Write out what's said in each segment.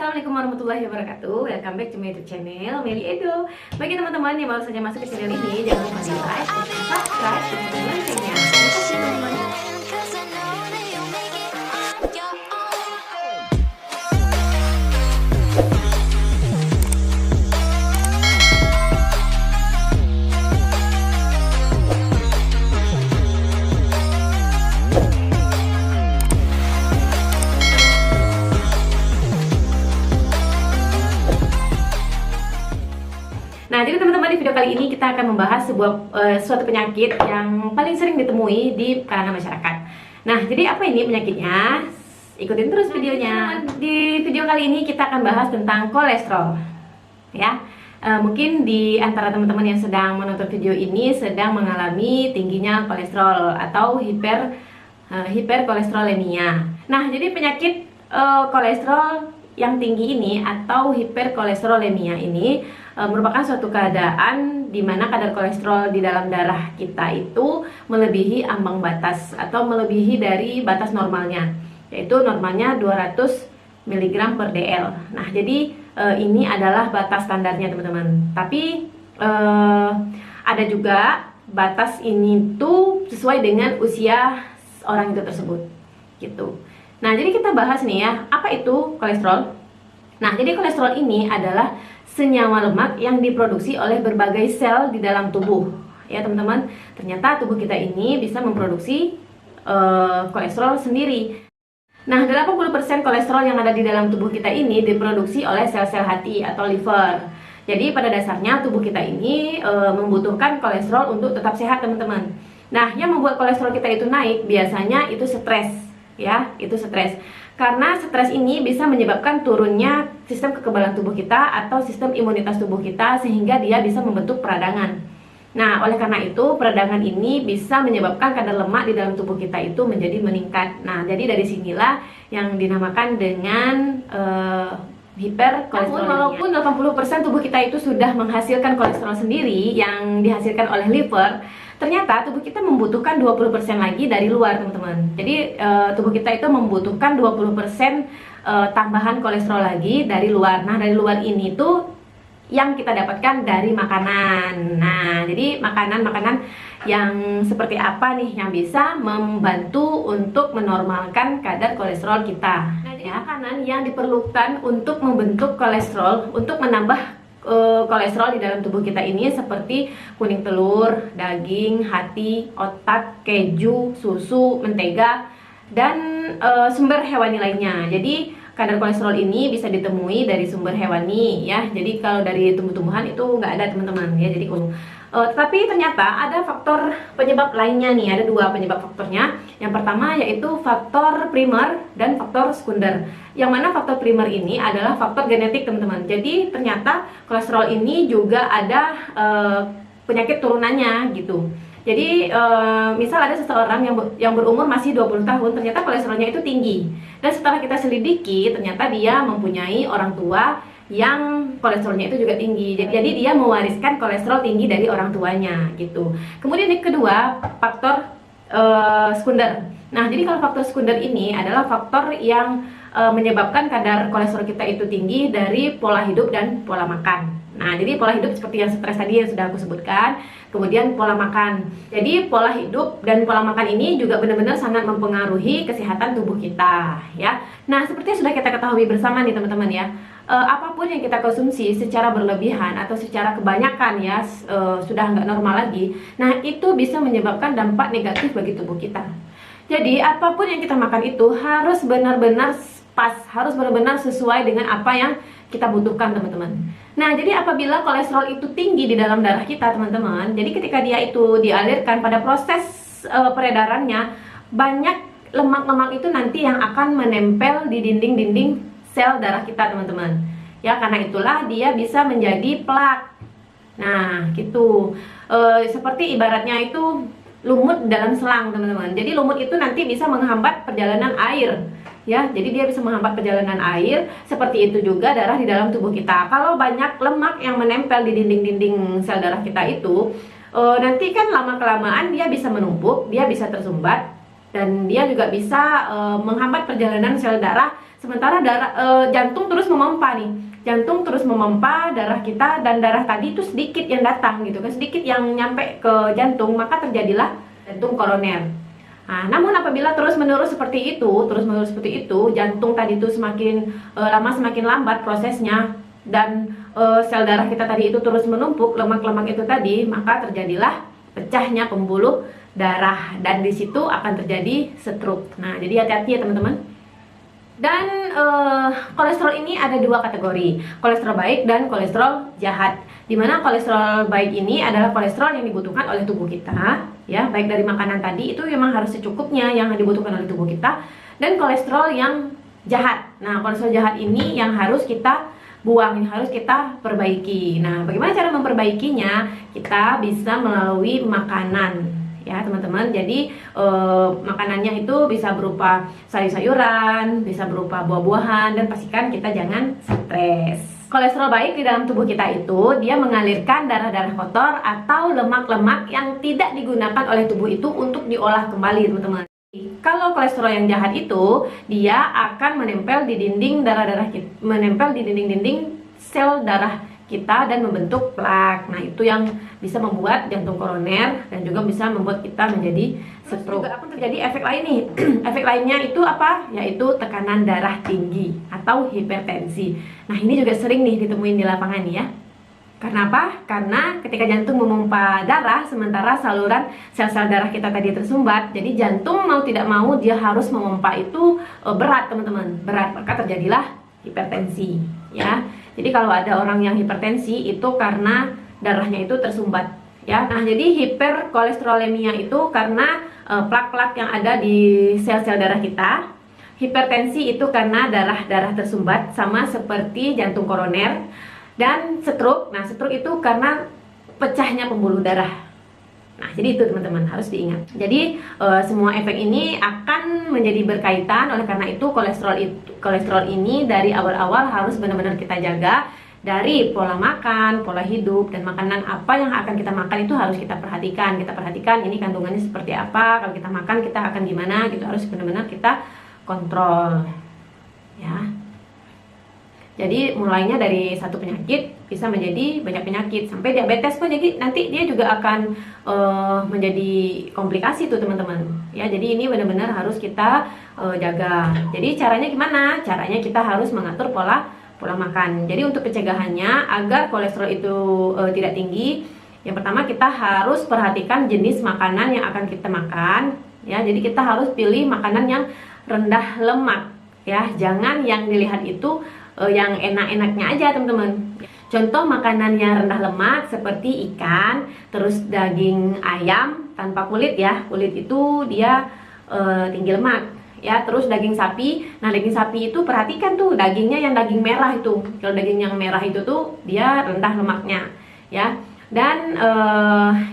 Assalamualaikum warahmatullahi wabarakatuh. Welcome back to my YouTube channel Meli Edo. Bagi teman-teman yang baru saja masuk ke channel ini, jangan lupa di like, subscribe, dan tekan loncengnya. Terima kasih teman-teman. Nah, jadi teman-teman, di video kali ini kita akan membahas suatu penyakit yang paling sering ditemui di kalangan masyarakat. Nah, jadi apa ini penyakitnya? Ikutin terus videonya. Di video kali ini kita akan bahas tentang kolesterol. Ya, mungkin di antara teman-teman yang sedang menonton video ini sedang mengalami tingginya kolesterol atau hiperkolesterolemia. Nah, jadi penyakit kolesterol yang tinggi ini atau hiperkolesterolemia ini merupakan suatu keadaan di mana kadar kolesterol di dalam darah kita itu melebihi ambang batas atau melebihi dari batas normalnya, yaitu normalnya 200 mg per dl. Nah, jadi ini adalah batas standarnya teman-teman. Tapi ada juga batas ini tuh sesuai dengan usia orang itu tersebut gitu. Nah, jadi kita bahas nih ya, apa itu kolesterol? Nah, jadi kolesterol ini adalah senyawa lemak yang diproduksi oleh berbagai sel di dalam tubuh. Ya, teman-teman, ternyata tubuh kita ini bisa memproduksi kolesterol sendiri. Nah, 80% kolesterol yang ada di dalam tubuh kita ini diproduksi oleh sel-sel hati atau liver. Jadi, pada dasarnya tubuh kita ini membutuhkan kolesterol untuk tetap sehat, teman-teman. Nah, yang membuat kolesterol kita itu naik biasanya itu stres. Ya, itu stres. Karena stres ini bisa menyebabkan turunnya sistem kekebalan tubuh kita atau sistem imunitas tubuh kita, sehingga dia bisa membentuk peradangan. Nah, oleh karena itu peradangan ini bisa menyebabkan kadar lemak di dalam tubuh kita itu menjadi meningkat. Nah, jadi dari sinilah yang dinamakan dengan hiperkolesterolemia. Walaupun 80% tubuh kita itu sudah menghasilkan kolesterol sendiri yang dihasilkan oleh liver, ternyata tubuh kita membutuhkan 20% lagi dari luar, teman-teman. Jadi tubuh kita itu membutuhkan 20% tambahan kolesterol lagi dari luar. Nah, dari luar ini tuh yang kita dapatkan dari makanan. Nah, jadi makanan-makanan yang seperti apa nih yang bisa membantu untuk menormalkan kadar kolesterol kita. Nah, jadi makanan yang diperlukan untuk membentuk kolesterol, untuk menambah kolesterol di dalam tubuh kita ini seperti kuning telur, daging, hati, otak, keju, susu, mentega, dan sumber hewani lainnya. Jadi kadar kolesterol ini bisa ditemui dari sumber hewani ya. Jadi kalau dari tumbuh-tumbuhan itu nggak ada, teman-teman ya. Jadi tapi ternyata ada faktor penyebab lainnya nih. Ada dua penyebab faktornya. Yang pertama yaitu faktor primer dan faktor sekunder. Yang mana faktor primer ini adalah faktor genetik, teman-teman. Jadi ternyata kolesterol ini juga ada penyakit turunannya gitu. Jadi misal ada seseorang yang berumur masih 20 tahun, ternyata kolesterolnya itu tinggi. Dan setelah kita selidiki, ternyata dia mempunyai orang tua yang kolesterolnya itu juga tinggi. Jadi dia mewariskan kolesterol tinggi dari orang tuanya gitu. Kemudian yang kedua, faktor sekunder. Nah, jadi kalau faktor sekunder ini adalah faktor yang menyebabkan kadar kolesterol kita itu tinggi dari pola hidup dan pola makan. Nah, jadi pola hidup seperti yang stres tadi yang sudah aku sebutkan. Kemudian pola makan. Jadi pola hidup dan pola makan ini juga benar-benar sangat mempengaruhi kesehatan tubuh kita ya. Nah, seperti yang sudah kita ketahui bersama nih, teman-teman ya, apapun yang kita konsumsi secara berlebihan atau secara kebanyakan ya, sudah nggak normal lagi. Nah, itu bisa menyebabkan dampak negatif bagi tubuh kita. Jadi apapun yang kita makan itu harus benar-benar pas, harus benar-benar sesuai dengan apa yang kita butuhkan, teman-teman. Nah, jadi apabila kolesterol itu tinggi di dalam darah kita, teman-teman, jadi ketika dia itu dialirkan pada proses peredarannya, banyak lemak-lemak itu nanti yang akan menempel di dinding-dinding sel darah kita, teman-teman. Ya, karena itulah dia bisa menjadi plak. Nah, gitu. Seperti ibaratnya itu lumut dalam selang, teman-teman. Jadi lumut itu nanti bisa menghambat perjalanan air. Ya, jadi dia bisa menghambat perjalanan air. Seperti itu juga darah di dalam tubuh kita. Kalau banyak lemak yang menempel di dinding-dinding sel darah kita itu, nanti kan lama-kelamaan dia bisa menumpuk, dia bisa tersumbat, dan dia juga bisa menghambat perjalanan sel darah sementara jantung terus memompa nih. Jantung terus memompa darah kita, dan darah tadi itu sedikit yang datang gitu kan, sedikit yang nyampe ke jantung, maka terjadilah jantung koroner. Nah, namun apabila terus-menerus seperti itu, jantung tadi itu semakin lama semakin lambat prosesnya, dan sel darah kita tadi itu terus menumpuk lemak-lemak itu tadi, maka terjadilah pecahnya pembuluh darah, dan di situ akan terjadi stroke. Nah, jadi hati-hati ya teman-teman. Dan kolesterol ini ada dua kategori, kolesterol baik dan kolesterol jahat. Dimana kolesterol baik ini adalah kolesterol yang dibutuhkan oleh tubuh kita, ya, baik dari makanan tadi itu memang harus secukupnya yang dibutuhkan oleh tubuh kita. Dan kolesterol yang jahat, nah kolesterol jahat ini yang harus kita buang, yang harus kita perbaiki. Nah, bagaimana cara memperbaikinya? Kita bisa melalui makanan, ya teman-teman. Jadi makanannya itu bisa berupa sayur-sayuran, bisa berupa buah-buahan, dan pastikan kita jangan stres. Kolesterol baik di dalam tubuh kita itu dia mengalirkan darah-darah kotor atau lemak-lemak yang tidak digunakan oleh tubuh itu untuk diolah kembali, teman-teman. Kalau kolesterol yang jahat itu dia akan menempel di dinding darah-darah kita, menempel di dinding-dinding sel darah kita dan membentuk plak. Nah, itu yang bisa membuat jantung koroner dan juga bisa membuat kita menjadi stroke. Juga akan terjadi efek lain nih. Efek lainnya itu apa? Yaitu tekanan darah tinggi atau hipertensi. Nah, ini juga sering nih ditemuin di lapangan nih ya. Karena apa? Karena ketika jantung memompa darah sementara saluran sel-sel darah kita tadi tersumbat, jadi jantung mau tidak mau dia harus memompa itu berat, teman-teman. Berat, maka terjadilah hipertensi, ya. Jadi kalau ada orang yang hipertensi itu karena darahnya itu tersumbat, ya. Nah, jadi hiperkolesterolemia itu karena plak-plak yang ada di sel-sel darah kita. Hipertensi itu karena darah-darah tersumbat, sama seperti jantung koroner. Dan stroke, nah stroke itu karena pecahnya pembuluh darah. Nah, jadi itu teman-teman harus diingat. Jadi semua efek ini akan menjadi berkaitan. Oleh karena itu kolesterol ini dari awal-awal harus benar-benar kita jaga. Dari pola makan, pola hidup, dan makanan apa yang akan kita makan itu harus kita perhatikan. Kita perhatikan ini kandungannya seperti apa. Kalau kita makan kita akan gimana gitu, harus benar-benar kita kontrol, ya. Jadi mulainya dari satu penyakit bisa menjadi banyak penyakit sampai diabetes pun, jadi nanti dia juga akan menjadi komplikasi tuh teman-teman. Ya, jadi ini benar-benar harus kita jaga. Jadi caranya gimana? Caranya kita harus mengatur pola makan. Jadi untuk pencegahannya agar kolesterol itu tidak tinggi, yang pertama kita harus perhatikan jenis makanan yang akan kita makan. Ya, jadi kita harus pilih makanan yang rendah lemak. Ya, jangan yang dilihat itu yang enak-enaknya aja teman-teman. Contoh makanan yang rendah lemak seperti ikan, terus daging ayam tanpa kulit ya. Kulit itu dia tinggi lemak ya. Terus daging sapi. Nah, daging sapi itu perhatikan tuh dagingnya yang daging merah itu. Kalau daging yang merah itu tuh dia rendah lemaknya ya. Dan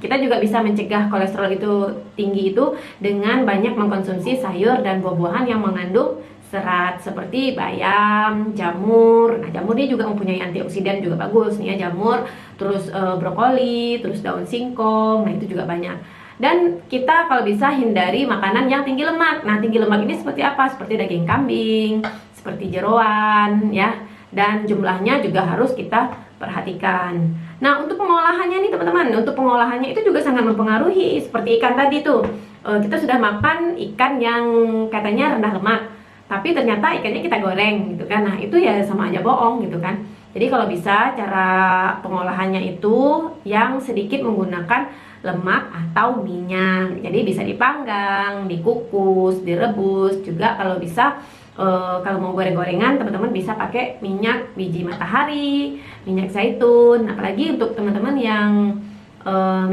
kita juga bisa mencegah kolesterol itu tinggi itu dengan banyak mengkonsumsi sayur dan buah-buahan yang mengandung serat seperti bayam, jamur. Nah, jamur ini juga mempunyai antioksidan juga bagus nih ya, jamur, terus brokoli, terus daun singkong. Nah, itu juga banyak. Dan kita kalau bisa hindari makanan yang tinggi lemak. Nah, tinggi lemak ini seperti apa? Seperti daging kambing, seperti jeroan ya. Dan jumlahnya juga harus kita perhatikan. Nah, untuk pengolahannya nih teman-teman, untuk pengolahannya itu juga sangat mempengaruhi. Seperti ikan tadi tuh, kita sudah makan ikan yang katanya rendah lemak, tapi ternyata ikannya kita goreng gitu kan. Nah, itu ya sama aja bohong gitu kan. Jadi kalau bisa cara pengolahannya itu yang sedikit menggunakan lemak atau minyak. Jadi bisa dipanggang, dikukus, direbus. Juga kalau bisa kalau mau goreng-gorengan teman-teman bisa pakai minyak biji matahari, minyak zaitun. Apalagi untuk teman-teman yang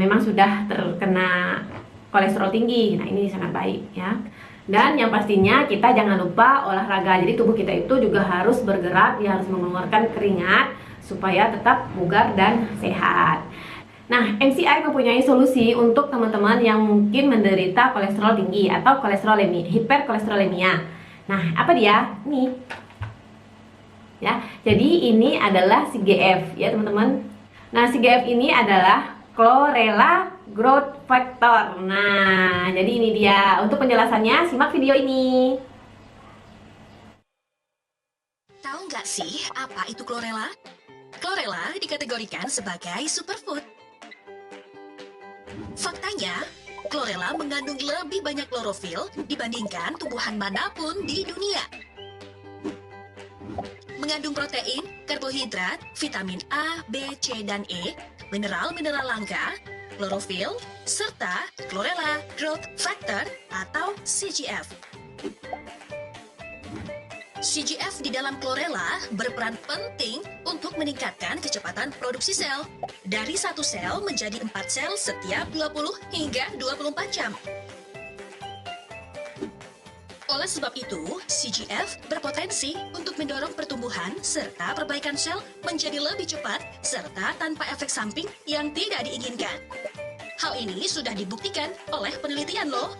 memang sudah terkena kolesterol tinggi. Nah, ini sangat baik ya. Dan yang pastinya kita jangan lupa olahraga. Jadi tubuh kita itu juga harus bergerak, dia harus mengeluarkan keringat supaya tetap bugar dan sehat. Nah, MCI mempunyai solusi untuk teman-teman yang mungkin menderita kolesterol tinggi atau kolesterolemia, hiperkolesterolemia. Nah, apa dia? Nih. Ya, jadi ini adalah CGF ya, teman-teman. Nah, CGF ini adalah Chlorella Growth Factor. Nah, jadi ini dia. Untuk penjelasannya simak video ini. Tahu nggak sih apa itu chlorella? Chlorella dikategorikan sebagai superfood. Faktanya, chlorella mengandung lebih banyak klorofil dibandingkan tumbuhan manapun di dunia. Mengandung protein, karbohidrat, vitamin A, B, C, dan E, mineral-mineral langka, klorofil, serta chlorella growth factor atau CGF. CGF di dalam chlorella berperan penting untuk meningkatkan kecepatan produksi sel dari satu sel menjadi 4 sel setiap 20 hingga 24 jam. Oleh sebab itu, CGF berpotensi untuk mendorong pertumbuhan serta perbaikan sel menjadi lebih cepat serta tanpa efek samping yang tidak diinginkan. Hal ini sudah dibuktikan oleh penelitian loh.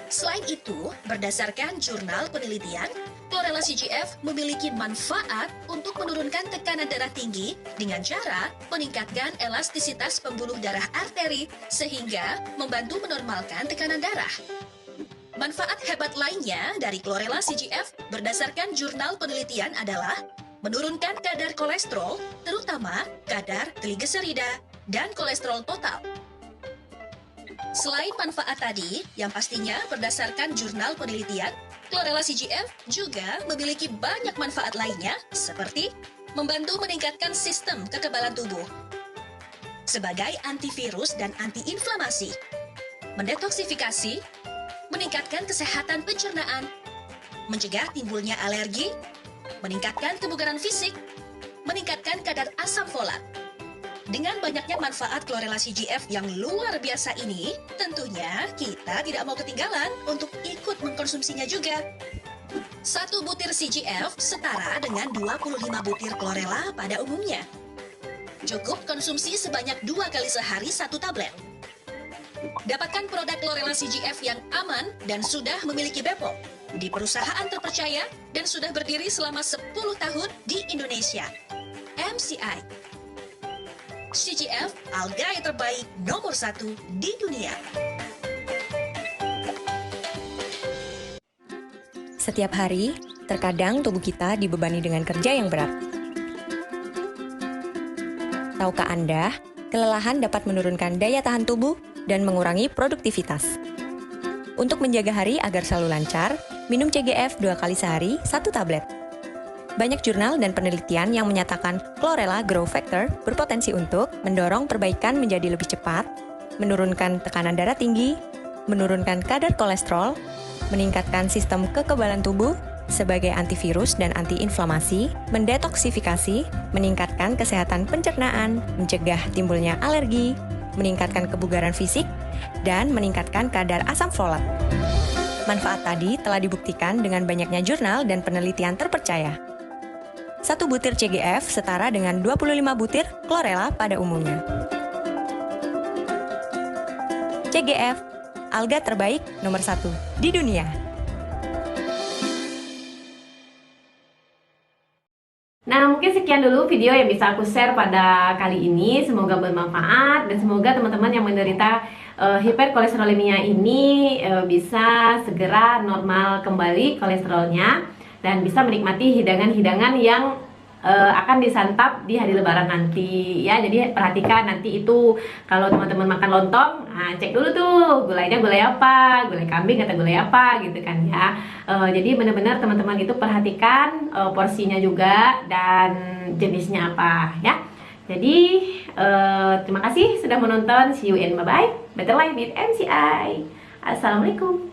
Selain itu, berdasarkan jurnal penelitian, chlorella CGF memiliki manfaat untuk menurunkan tekanan darah tinggi dengan cara meningkatkan elastisitas pembuluh darah arteri sehingga membantu menormalkan tekanan darah. Manfaat hebat lainnya dari chlorella CGF berdasarkan jurnal penelitian adalah menurunkan kadar kolesterol, terutama kadar trigliserida dan kolesterol total. Selain manfaat tadi, yang pastinya berdasarkan jurnal penelitian, chlorella CGF juga memiliki banyak manfaat lainnya seperti membantu meningkatkan sistem kekebalan tubuh, sebagai antivirus dan antiinflamasi, mendetoksifikasi, meningkatkan kesehatan pencernaan, mencegah timbulnya alergi, meningkatkan kebugaran fisik, meningkatkan kadar asam folat. Dengan banyaknya manfaat chlorella CGF yang luar biasa ini, tentunya kita tidak mau ketinggalan untuk ikut mengkonsumsinya juga. 1 butir CGF setara dengan 25 butir chlorella pada umumnya. Cukup konsumsi sebanyak 2 kali sehari 1 tablet. Dapatkan produk chlorella CGF yang aman dan sudah memiliki BPOM di perusahaan terpercaya dan sudah berdiri selama 10 tahun di Indonesia. MCI. CGF, alga yang terbaik nomor 1 di dunia. Setiap hari, terkadang tubuh kita dibebani dengan kerja yang berat. Tahukah Anda, kelelahan dapat menurunkan daya tahan tubuh dan mengurangi produktivitas. Untuk menjaga hari agar selalu lancar, minum CGF 2 kali sehari 1 tablet. Banyak jurnal dan penelitian yang menyatakan chlorella growth factor berpotensi untuk mendorong perbaikan menjadi lebih cepat, menurunkan tekanan darah tinggi, menurunkan kadar kolesterol, meningkatkan sistem kekebalan tubuh sebagai antivirus dan antiinflamasi, mendetoksifikasi, meningkatkan kesehatan pencernaan, mencegah timbulnya alergi, meningkatkan kebugaran fisik, dan meningkatkan kadar asam folat. Manfaat tadi telah dibuktikan dengan banyaknya jurnal dan penelitian terpercaya. 1 butir CGF setara dengan 25 butir chlorella pada umumnya. CGF, alga terbaik nomor 1 di dunia. Nah, mungkin sekian dulu video yang bisa aku share pada kali ini. Semoga bermanfaat dan semoga teman-teman yang menderita hiperkolesterolemia ini bisa segera normal kembali kolesterolnya dan bisa menikmati hidangan-hidangan yang akan disantap di hari lebaran nanti ya. Jadi perhatikan nanti itu kalau teman-teman makan lontong, nah, cek dulu tuh gulainya gulai apa, gulai kambing atau gulai apa gitu kan ya. Jadi benar-benar teman-teman itu perhatikan porsinya juga dan jenisnya apa ya. Jadi terima kasih sudah menonton. See you and bye-bye. Better Life with MCI. Assalamualaikum.